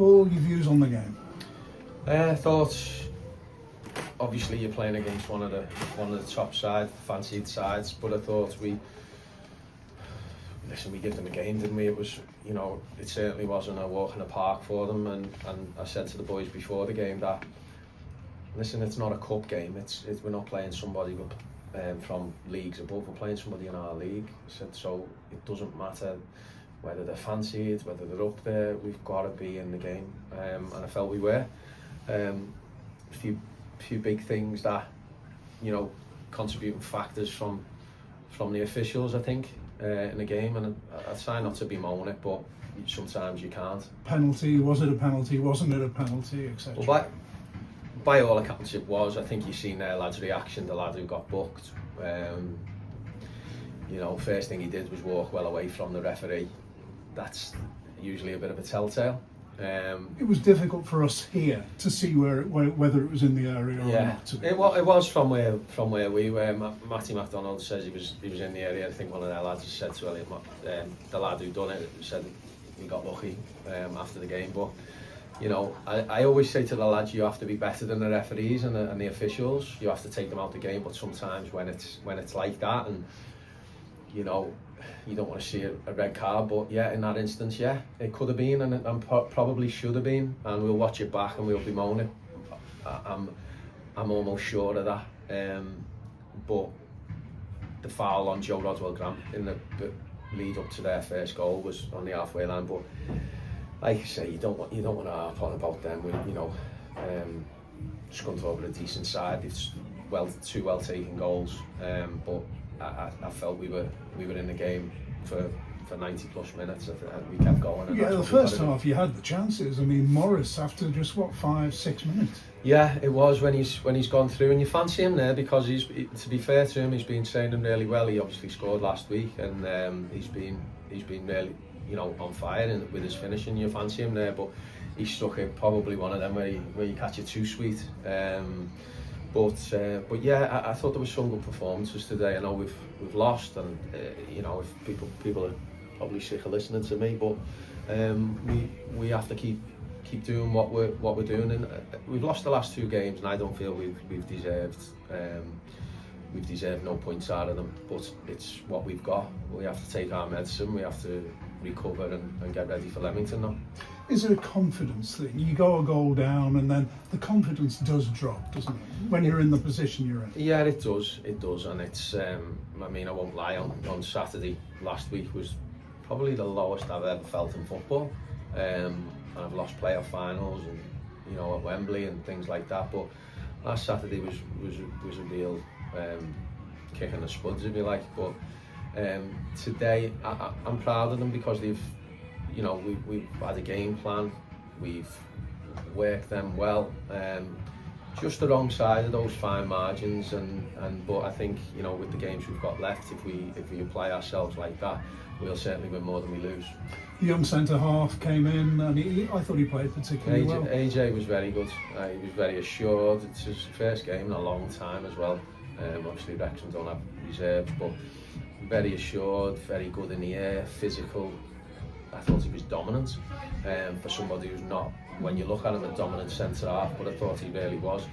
Paul, your views on the game? I thought, obviously, you're playing against one of the top sides, the fancied sides. But I thought we gave them a game, didn't we? It was, it certainly wasn't a walk in the park for them. And I said to the boys before the game that, listen, it's not a cup game. We're not playing somebody from leagues above. We're playing somebody in our league. I said, so it doesn't matter whether they're fancied, whether they're up there. We've got to be in the game, and I felt we were. A few big things that, contributing factors from the officials, I think, in the game, and I try not to bemoan it, but sometimes you can't. Penalty? Was it a penalty? Wasn't it a penalty? Etc. Well, by all accounts it was. I think you've seen their lad's reaction, the lad who got booked. First thing he did was walk well away from the referee. That's usually a bit of a telltale. It was difficult for us here to see whether it was in the area or not. It was from where we were. Matty MacDonald says he was in the area. I think one of their lads said to Elliot, the lad who done it, said he got lucky after the game. But I always say to the lads, you have to be better than the referees and the officials. You have to take them out the game. But sometimes when it's like that, and you don't want to see a red card, but in that instance, it could have been, and probably should have been, and we'll watch it back and we'll bemoan it. I'm almost sure of that. But the foul on Joe Rodwell-Grant in the lead up to their first goal was on the halfway line. But like I say, you don't want to harp on about them. Scunthorpe are a decent side. It's two well taken goals, but I felt we were in the game for 90 plus minutes. We kept going. And the first half you had the chances. I mean, Morris after just 5-6 minutes. Yeah, it was when he's gone through, and you fancy him there because to be fair to him, he's been training really well. He obviously scored last week, and he's been really on fire with his finishing. You fancy him there, but he struck it probably one of them where you catch it too sweet. But I thought there was some good performances today. I know we've lost, and if people are probably sick of listening to me, but we have to keep doing what we're doing. And we've lost the last two games, and I don't feel we've deserved no points out of them. But it's what we've got. We have to take our medicine. We have to recover and get ready for Leamington now. Is it a confidence thing? You go a goal down and then the confidence does drop, doesn't it? When you're in the position you're in. Yeah, it does, and it's, I won't lie, on Saturday last week was probably the lowest I've ever felt in football. And I've lost playoff finals and, at Wembley and things like that, but last Saturday was a real kick in the spuds, if you like. But today I'm proud of them because they've we've had a game plan, we've worked them well, just the wrong side of those fine margins, but I think with the games we've got left, if we apply ourselves like that, we'll certainly win more than we lose. The young centre half came in and I thought he played particularly well. AJ was very good. He was very assured. It's his first game in a long time as well. Obviously Wrexham don't have reserves, but very assured, very good in the air, physical. I thought he was dominant for somebody who's not, when you look at him, a dominant centre half, but I thought he really was.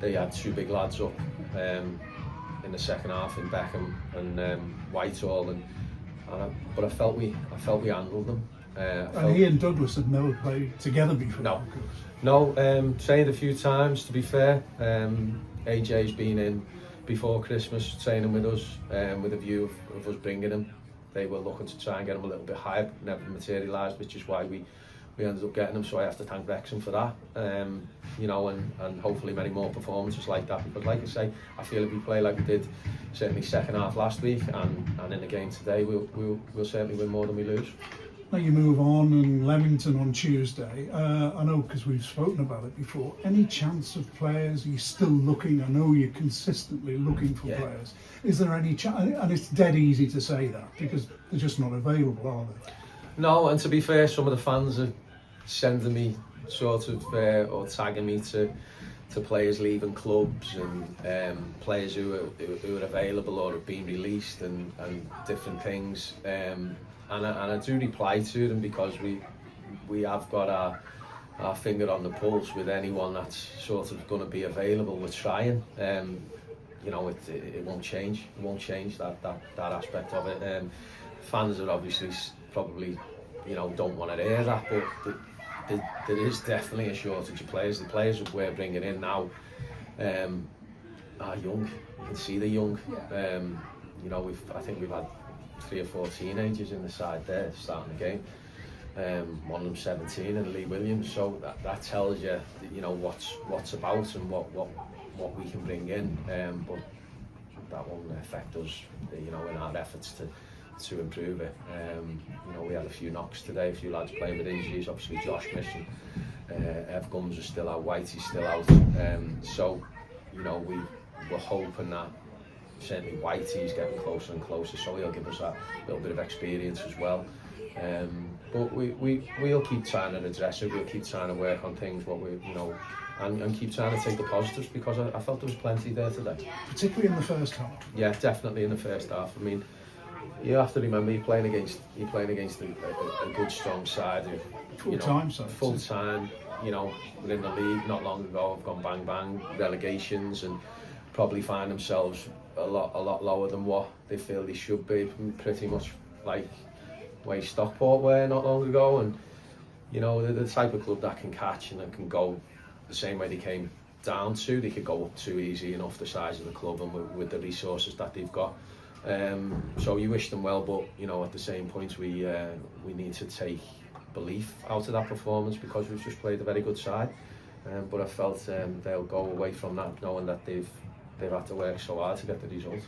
They had two big lads up in the second half in Beckham and Whitehall, but I felt we handled them. And he and Douglas had never played together before. No. Trained a few times, to be fair. AJ's been in before Christmas training with us, with a view of us bringing him. They were looking to try and get him a little bit higher, never materialised, which is why we ended up getting him. So I have to thank Wrexham for that, and hopefully many more performances like that. Because like I say, I feel if we play like we did, certainly second half last week and in the game today, we'll certainly win more than we lose. Now you move on, and Leamington on Tuesday. I know because we've spoken about it before. Any chance of players? Are you still looking? I know you're consistently looking for players. Is there any chance? And it's dead easy to say that because they're just not available, are they? No, and to be fair, some of the fans are sending me sort of or tagging me to players leaving clubs and players who are available or have been released and different things. And I do reply to them because we have got our finger on the pulse with anyone that's sort of going to be available. We're trying. You know, it won't change. It won't change that aspect of it. Fans are obviously probably, you know, don't want to hear that, but there is definitely a shortage of players. The players that we're bringing in now are young. You can see they're young. You know, I think we've had 3 or 4 teenagers in the side there starting the game. One of them 17, and Lee Williams. So that tells you, you know, what's about and what we can bring in. But that won't affect us, you know, in our efforts to improve it. You know, we had a few knocks today, a few lads playing with injuries. Obviously, Josh missing. Ev Gums is still out. Whitey's still out. So, you know, we're hoping that certainly Whitey's getting closer and closer, so he'll give us that little bit of experience as well. But we'll keep trying to address it. We'll keep trying to work on things, what we, you know, and keep trying to take the positives, because I felt there was plenty there today. Particularly in the first half. Yeah, definitely in the first half. I mean, you have to remember you're playing against a good, strong side. Full time side. Full time. You know, we're in the league not long ago. Have gone bang bang relegations and probably find themselves a lot lower than what they feel they should be. Pretty much like way Stockport were not long ago, and you know, the type of club that can catch and that can go the same way they came down to. They could go up too easy enough, the size of the club and with the resources that they've got. So you wish them well, but you know, at the same point we need to take belief out of that performance, because we've just played a very good side. But I felt they'll go away from that knowing that they've had to work so hard to get the result.